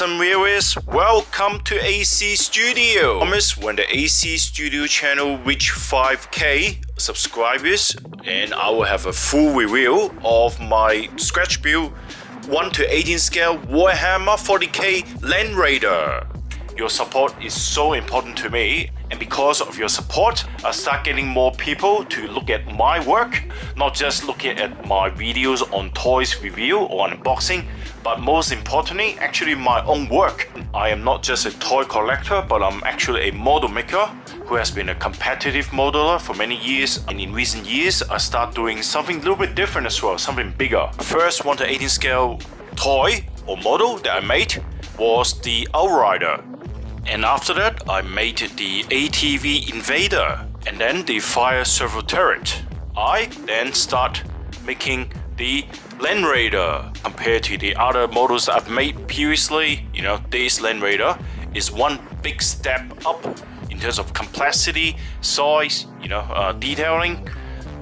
handsome viewers, welcome to AC Studio. I promise when the AC Studio channel reach 5k subscribers, and I will have a full review of my scratch build 1 to 18 scale Warhammer 40k Land Raider. Your support is so important to me, and because of your support, I start getting more people to look at my work, not just looking at my videos on toys review or unboxing, but most importantly, actually my own work. I am not just a toy collector, but I'm actually a model maker who has been a competitive modeler for many years, and in recent years I start doing something a little bit different as well, something bigger. First 1 to 18 scale toy or model that I made was the Outrider. And after that, I made the ATV Invader and then the Fire Servo Turret. I then start making the Land Raider. Compared to the other models I've made previously, this Land Raider is one big step up in terms of complexity, size, detailing.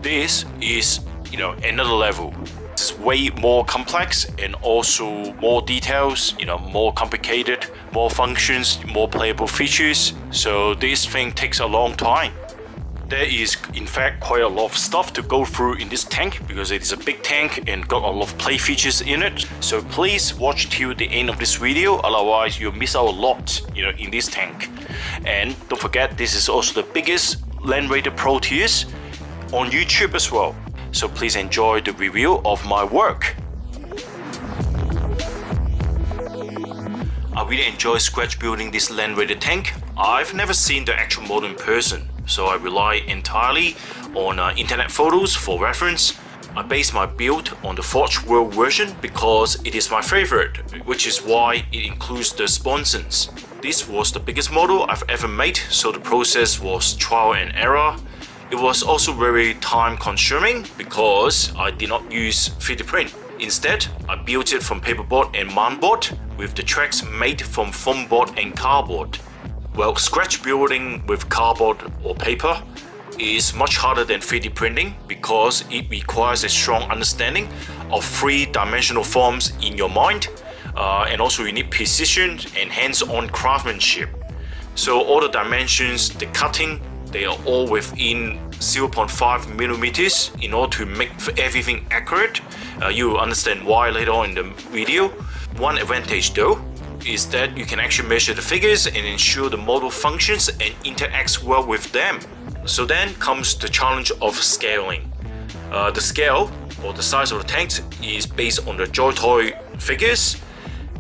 This is, another level. It's way more complex and also more details, more complicated, more functions, more playable features. So this thing takes a long time. There is in fact quite a lot of stuff to go through in this tank because it is a big tank and got a lot of play features in it. So please watch till the end of this video, otherwise you'll miss out a lot, in this tank. And don't forget, this is also the biggest Land Raider Proteus on YouTube as well. So please enjoy the review of my work. I really enjoy scratch building this Land Raider tank. I've never seen the actual model in person, so I rely entirely on internet photos for reference. I base my build on the Forge World version because it is my favorite, which is why it includes the sponsons. This was the biggest model I've ever made, so the process was trial and error. It was also very time consuming because I did not use 3D print. Instead, I built it from paperboard and mountboard with the tracks made from foamboard and cardboard. Well, scratch building with cardboard or paper is much harder than 3D printing because it requires a strong understanding of three-dimensional forms in your mind, and also you need precision and hands-on craftsmanship. So all the dimensions, the cutting, they are all within 0.5 millimeters in order to make everything accurate. You will understand why later on in the video. One advantage though is that you can actually measure the figures and ensure the model functions and interacts well with them. So then comes the challenge of scaling. The scale or the size of the tank is based on the Joytoy figures,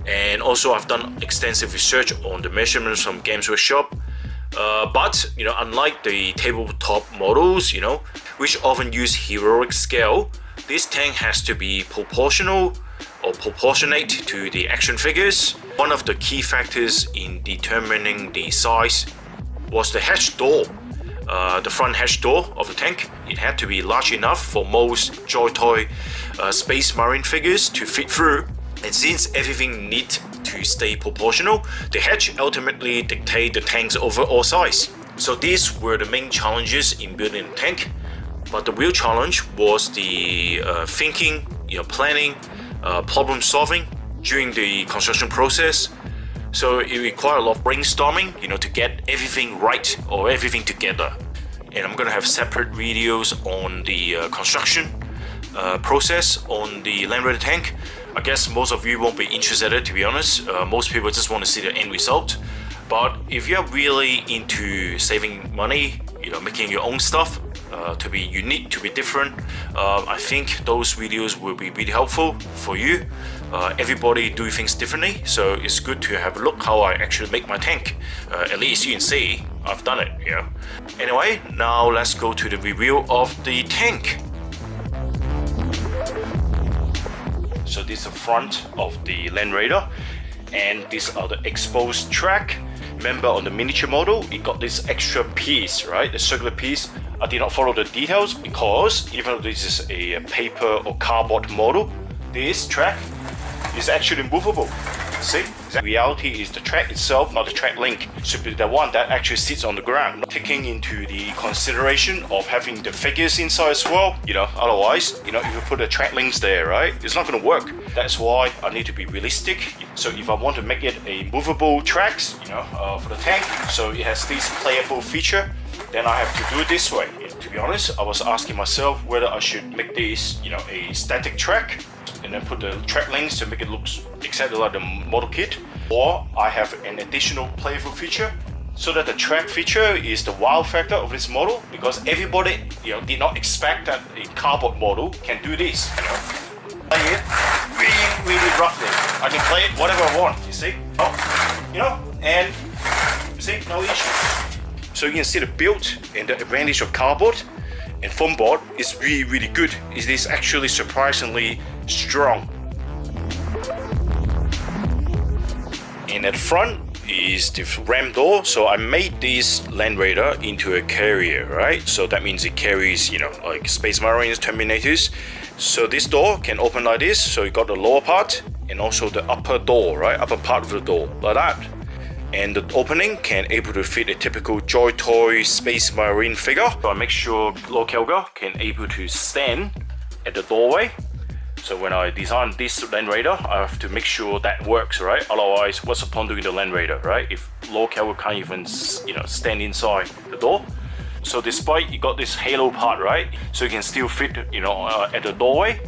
and also I've done extensive research on the measurements from Games Workshop. But unlike the tabletop models, which often use heroic scale, this tank has to be proportional or proportionate to the action figures. One of the key factors in determining the size was the hatch door. The front hatch door of the tank, it had to be large enough for most Joytoy Space Marine figures to fit through. And since everything needs to stay proportional, the hatch ultimately dictates the tank's overall size. So these were the main challenges in building the tank. But the real challenge was the thinking, planning, problem solving during the construction process. So it required a lot of brainstorming, to get everything right or everything together. And I'm gonna have separate videos on the construction process on the Land Raider tank. I guess most of you won't be interested in it, to be honest. Most people just want to see the end result. But if you're really into saving money, making your own stuff to be unique, to be different, I think those videos will be really helpful for you. Everybody do things differently, so it's good to have a look how I actually make my tank. At least you can see I've done it. Anyway, now let's go to the review of the tank. So this is the front of the Land Raider, and these are the exposed track. Remember on the miniature model, it got this extra piece, right? The circular piece. I did not follow the details because even though this is a paper or cardboard model, this track is actually movable. See? The reality is the track itself, not the track link, should be the one that actually sits on the ground. Taking into the consideration of having the figures inside as well, otherwise, if you put the track links there, right, it's not going to work. That's why I need to be realistic. So if I want to make it a movable tracks, for the tank, so it has this playable feature, then I have to do it this way. To be honest, I was asking myself whether I should make this, a static track, and then put the track links to make it look exactly like the model kit, or I have an additional playable feature so that the track feature is the wow factor of this model, because everybody did not expect that a cardboard model can do this. Play it really roughly. I can play it whatever I want, you see? And you see, no issue. So you can see the build and the advantage of cardboard and foam board is really good. It is actually surprisingly strong. And at the front is the ram door. So I made this Land Raider into a carrier, right? So that means it carries, like Space Marines, Terminators. So this door can open like this. So you got the lower part and also the upper door, right? Upper part of the door, like that. And the opening can able to fit a typical Joytoy Space Marine figure. So I make sure Localga can able to stand at the doorway. So when I design this Land Raider, I have to make sure that works, right? Otherwise, what's the point doing the Land Raider, right? If Localga can't even, stand inside the door. So despite you got this halo part, right? So you can still fit, at the doorway.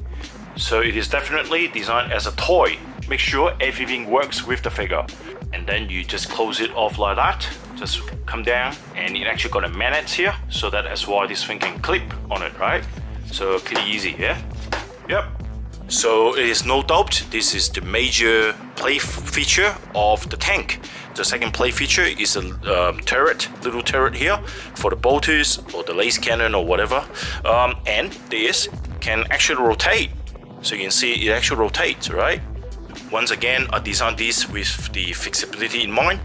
So it is definitely designed as a toy. Make sure everything works with the figure. And then you just close it off like that. Just come down, and it actually got a magnet here, so that's why this thing can clip on it, right? So pretty easy, yeah? Yep. So it is no doubt this is the major play feature of the tank. The second play feature is a little turret here for the bolters or the laser cannon or whatever. And this can actually rotate. So you can see it actually rotates, right? Once again, I designed this with the flexibility in mind.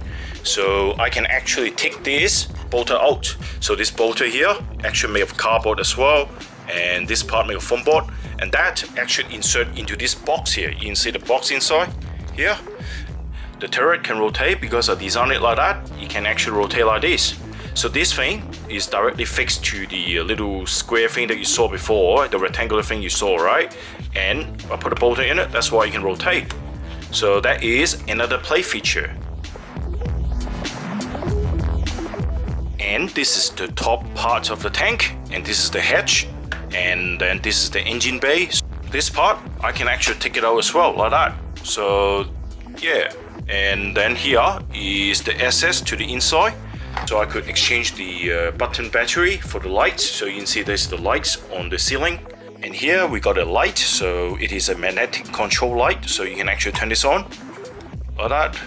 So I can actually take this bolter out. So this bolter here actually made of cardboard as well. And this part made of foam board. And that actually insert into this box here. You can see the box inside here. The turret can rotate because I designed it like that. It can actually rotate like this. So this thing is directly fixed to the little square thing that you saw before, the rectangular thing you saw, right? And I put a bolter in it, that's why you can rotate. So that is another play feature. And this is the top part of the tank, and this is the hatch, and then this is the engine bay. This part, I can actually take it out as well, like that. So yeah, and then here is the access to the inside. So I could exchange the button battery for the lights. So you can see there's the lights on the ceiling. And here we got a light, so it is a magnetic control light, so you can actually turn this on like that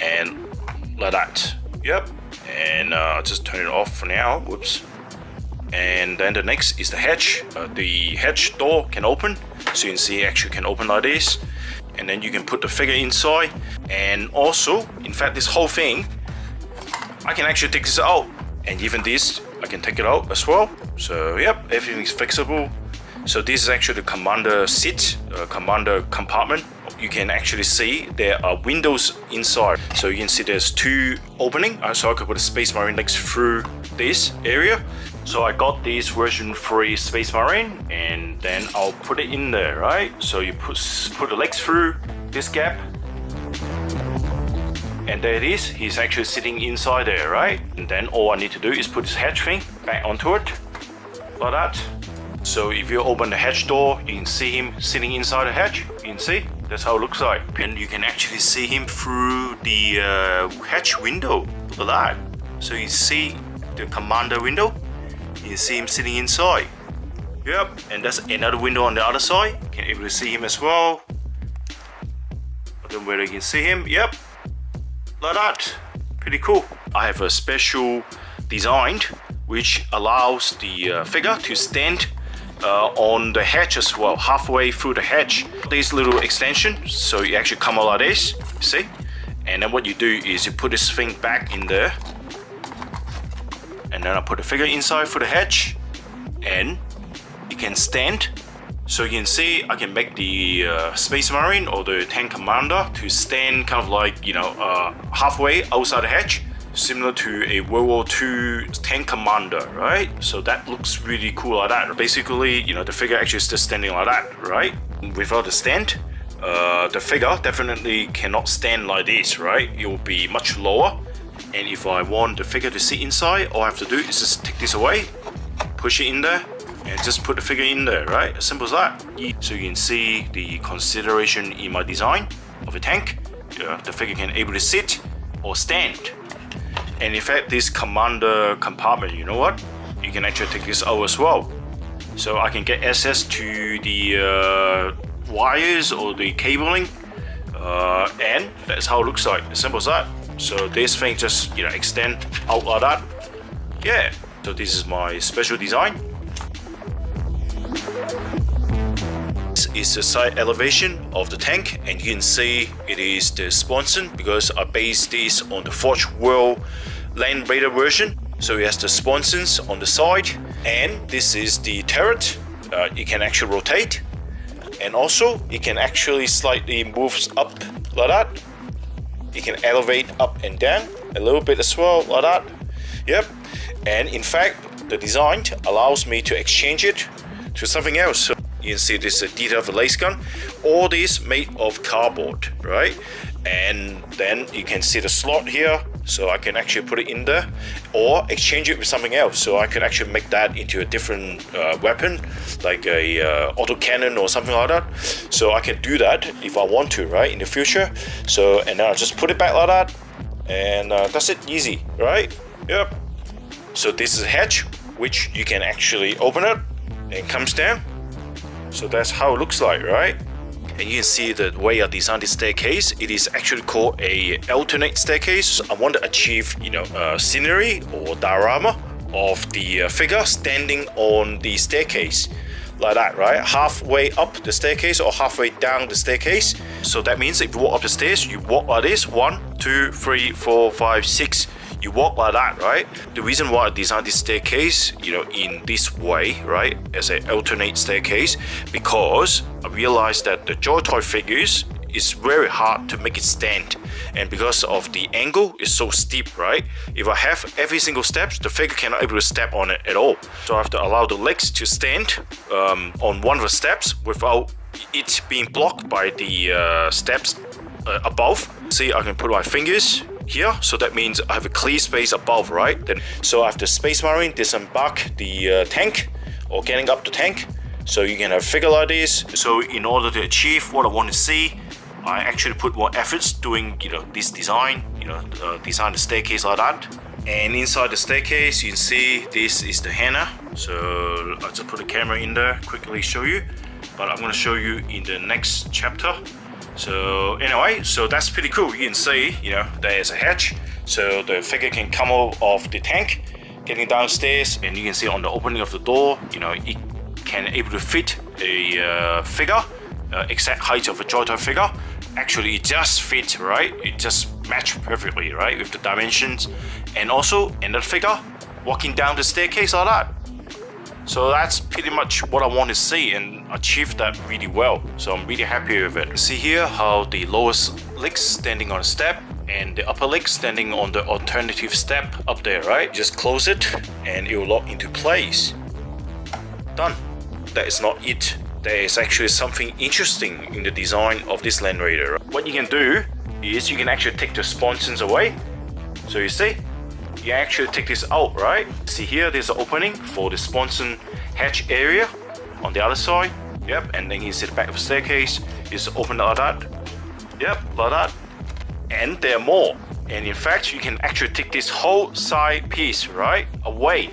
and like that. Yep. And just turn it off for now. Whoops. And then the next is the hatch. The hatch door can open, so you can see it actually can open like this. And then you can put the figure inside. And also, in fact, this whole thing, I can actually take this out. And even this, I can take it out as well. So yep, everything is flexible. So this is actually the commander seat, commander compartment. You can actually see there are windows inside. So you can see there's two opening. So I could put a Space Marine legs through this area. So I got this version 3 Space Marine, and then I'll put it in there, right? So you put the legs through this gap. And there it is, he's actually sitting inside there, right? And then all I need to do is put this hatch thing back onto it, like that. So if you open the hatch door, you can see him sitting inside the hatch. You can see, that's how it looks like. And you can actually see him through the hatch window, look at that. So you see the commander window, you can see him sitting inside. Yep, and that's another window on the other side. You can able to see him as well. I don't know whether you can see him, yep. Like that, pretty cool. I have a special design which allows the figure to stand on the hatch as well, halfway through the hatch. This little extension, so you actually come out like this, see? And then what you do is you put this thing back in there, and then I put the figure inside for the hatch, and it can stand So you can see I can make the Space Marine or the tank commander to stand kind of like, you know, halfway outside the hatch, similar to a World War II tank commander, right? So that looks really cool like that. Basically, you know, the figure actually is just standing like that, right? Without the stand, the figure definitely cannot stand like this, right? It will be much lower. And if I want the figure to sit inside, all I have to do is just take this away, push it in there, and just put the figure in there, right? As simple as that. So you can see the consideration in my design of a tank. The figure can able to sit or stand. And in fact, this commander compartment, you know what? You can actually take this out as well. So I can get access to the wires or the cabling, and that's how it looks like. As simple as that. So this thing just, you know, extend out like that. Yeah. So this is my special design. This is the side elevation of the tank, and you can see it is the sponson because I based this on the Forge World Land Raider version. So it has the sponsons on the side, and this is the turret. It can actually rotate, and also it can actually slightly move up like that. It can elevate up and down a little bit as well like that. Yep. And in fact, the design allows me to exchange it to something else. So you can see this is a detail of the lace gun. All this made of cardboard, right? And then you can see the slot here, so I can actually put it in there or exchange it with something else. So I can actually make that into a different weapon, like a autocannon or something like that. So I can do that if I want to, right, in the future. So, and then I'll just put it back like that, and that's it, easy, right? Yep. So this is a hatch, which you can actually open it and comes down. So that's how it looks like, right? And you can see the way I designed this staircase. It is actually called a alternate staircase. I want to achieve, you know, scenery or diorama of the figure standing on the staircase, like that, right? Halfway up the staircase or halfway down the staircase. So that means if you walk up the stairs, you walk like this: 1, 2, 3, 4, 5, 6. You walk like that, right? The reason why I designed this staircase, you know, in this way, right, as an alternate staircase, because I realized that the Joytoy figures is very hard to make it stand, and because of the angle is so steep, right? If I have every single step, the figure cannot able to step on it at all. So I have to allow the legs to stand on one of the steps without it being blocked by the steps above. See, I can put my fingers here, so that means I have a clear space above, right? Then, so I have the Space Marine disembark the tank or getting up the tank. So you can have a figure like this. So in order to achieve what I want to see, I actually put more efforts doing, you know, this design, you know, design the staircase like that. And inside the staircase, you can see this is the hangar. So I'll just put the camera in there, quickly show you. But I'm going to show you in the next chapter. So anyway, so that's pretty cool. You can see, you know, there's a hatch, so the figure can come out of the tank, getting downstairs, and you can see on the opening of the door, you know, it can able to fit a figure, exact height of a Joytoy figure. Actually, it just fits, right? It just matches perfectly, right, with the dimensions, and also another figure walking down the staircase like that. So that's pretty much what I want to see, and achieve that really well. So I'm really happy with it. See here how the lowest legs standing on a step and the upper leg standing on the alternative step up there, right? Just close it and it will lock into place. Done. That is not it. There is actually something interesting in the design of this Land Raider. What you can do is you can actually take the sponsons away. So you see, you actually take this out, right? See here, there's an opening for the sponson hatch area on the other side. Yep, and then you see the back of the staircase. You just open it like that. Yep, like that. And there are more. And in fact, you can actually take this whole side piece, right, away.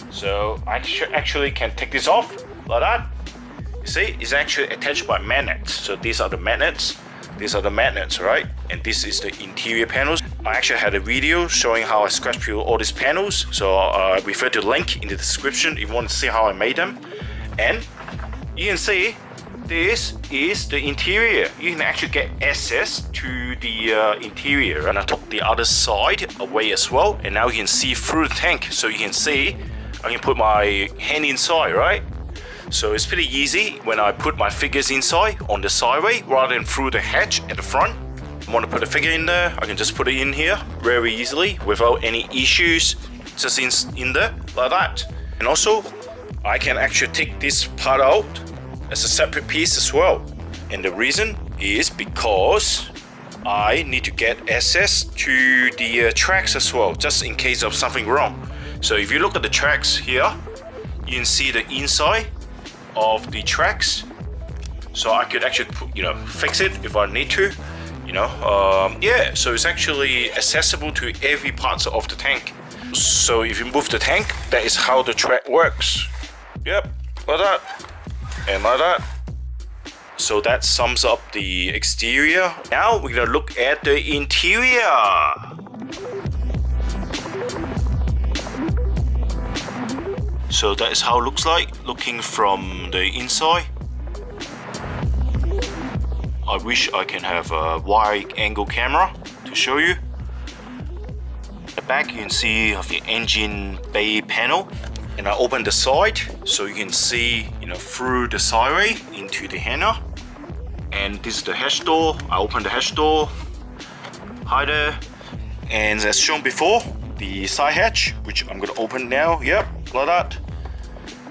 So I actually can take this off like that. You see, it's actually attached by magnets. So these are the magnets. These are the magnets, right? And this is the interior panels. I actually had a video showing how I scratch peel all these panels. So I refer to the link in the description if you want to see how I made them. And you can see this is the interior. You can actually get access to the interior. And I took the other side away as well. And now you can see through the tank. So you can see, I can put my hand inside, right? So it's pretty easy when I put my figures inside on the sideway rather than through the hatch at the front. I want to put a figure in there, I can just put it in here very easily without any issues, just in there like that. And also I can actually take this part out as a separate piece as well. And the reason is because I need to get access to the tracks as well, just in case of something wrong. So if you look at the tracks here, you can see the inside of the tracks. So I could actually put, fix it if I need to. Yeah, so it's actually accessible to every part of the tank. So if you move the tank, that is how the track works. Yep, like that, and like that. So that sums up the exterior. Now we're gonna look at the interior. So that is how it looks like, looking from the inside. I wish I can have a wide angle camera to show you. At the back you can see of the engine bay panel, and I open the side so you can see through the sideway into the hangar. And this is the hatch door. I open the hatch door. Hi there. And as shown before, the side hatch, which I'm gonna open now. Yep, like that.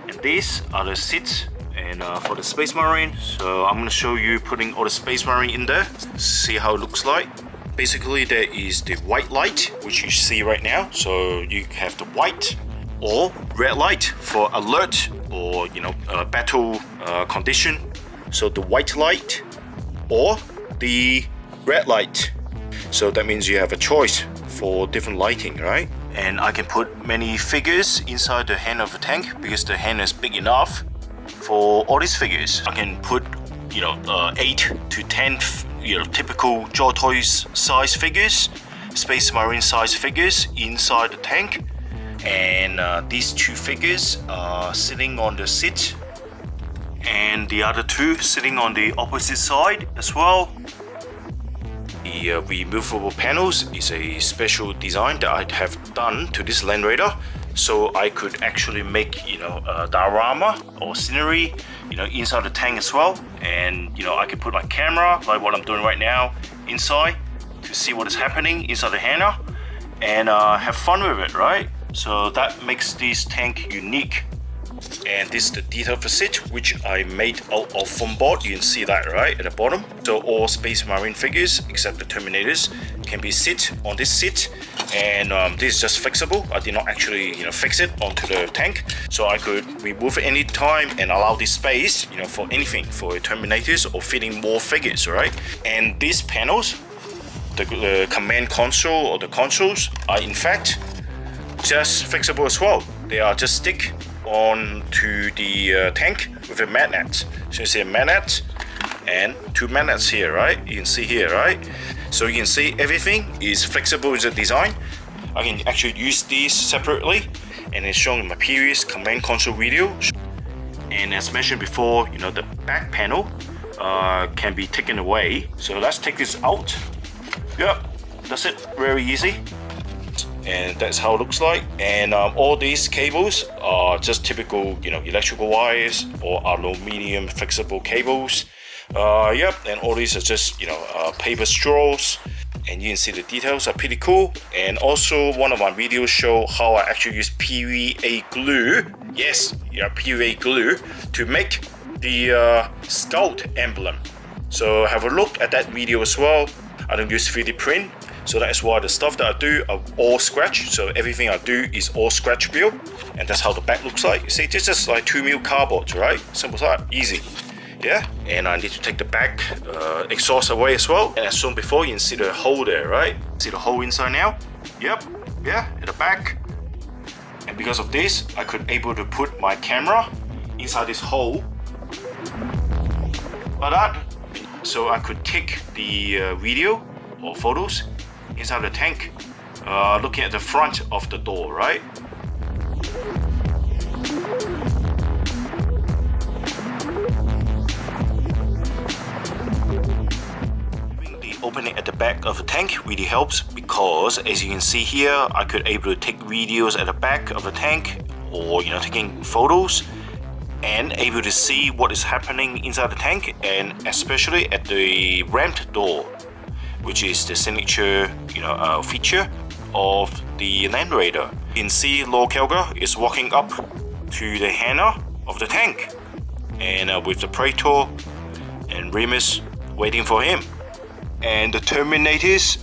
And these are the seats and for the Space Marine. So I'm gonna show you putting all the Space Marine in there. See how it looks like. Basically there is the white light, which you see right now. So you have the white or red light for alert or battle condition. So the white light or the red light. So that means you have a choice for different lighting, right? And I can put many figures inside the hand of the tank because the hand is big enough for all these figures. I can put 8 to 10 typical Joytoys size figures, Space Marine size figures inside the tank. And these 2 figures are sitting on the seat, and the other 2 sitting on the opposite side as well. The removable panels is a special design that I have done to this Land Raider, so I could actually make diorama or scenery inside the tank as well. And I can put my camera, like what I'm doing right now, inside to see what is happening inside the hangar and have fun with it, right? So that makes this tank unique. And this is the detail of the seat, which I made out of foamboard. You can see that right at the bottom. So all Space Marine figures except the Terminators can be sit on this seat, and this is just fixable. I did not actually fix it onto the tank, so I could remove it any time and allow this space for anything, for Terminators or fitting more figures, right? And these panels, the command console or the consoles, are in fact just fixable as well. They are just stick onto the tank with a magnet. So you see a magnet and 2 magnets here, right? You can see here, right? So you can see everything is flexible with the design. I can actually use these separately, and it's shown in my previous command console video. And as mentioned before, the back panel can be taken away. So let's take this out. Yep, that's it, very easy. And that's how it looks like. And all these cables are just typical electrical wires or aluminium flexible cables. Yep, and all these are just paper straws, and you can see the details are pretty cool. And also one of my videos show how I actually use PVA glue. Yes, PVA glue to make the Scout emblem. So have a look at that video as well. I don't use 3D print. So that's why the stuff that I do are all scratch. So everything I do is all scratch build, and that's how the back looks like. You see, it's just like 2mm cardboard, right? Simple as that, easy. Yeah, and I need to take the back exhaust away as well. And as shown before, you can see the hole there, right? See the hole inside now? Yep, yeah, at the back. And because of this, I could able to put my camera inside this hole like that. So I could take the video or photos inside the tank, looking at the front of the door, right? Having the opening at the back of the tank really helps, because as you can see here, I could able to take videos at the back of the tank, or taking photos. and able to see what is happening inside the tank, and especially at the ramped door, which is the signature feature of the Land Raider. You can see Lord Kelgar is walking up to the hangar of the tank, and with the Praetor and Remus waiting for him, and the Terminators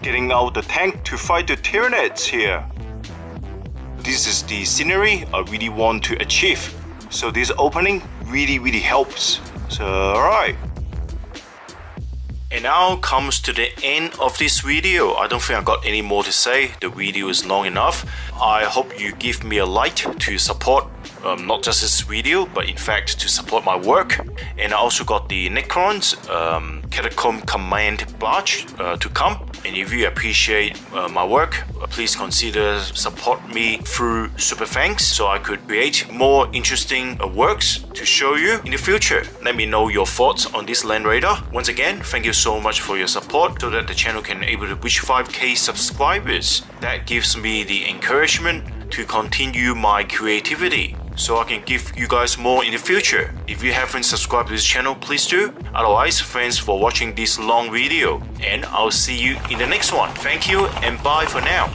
getting out the tank to fight the Tyranids here. This is the scenery I really want to achieve, so this opening really helps. So alright. And now comes to the end of this video. I don't think I got any more to say. The video is long enough. I hope you give me a like to support not just this video, but in fact to support my work. And I also got the Necrons Catacomb Command Barge to come. And if you appreciate my work, please consider support me through Super Thanks so I could create more interesting works to show you in the future. Let me know your thoughts on this Land Raider. Once again, thank you so much for your support so that the channel can able to reach 5k subscribers. That gives me the encouragement to continue my creativity, so I can give you guys more in the future. If you haven't subscribed to this channel, please do. Otherwise, thanks for watching this long video, and I'll see you in the next one. Thank you and bye for now.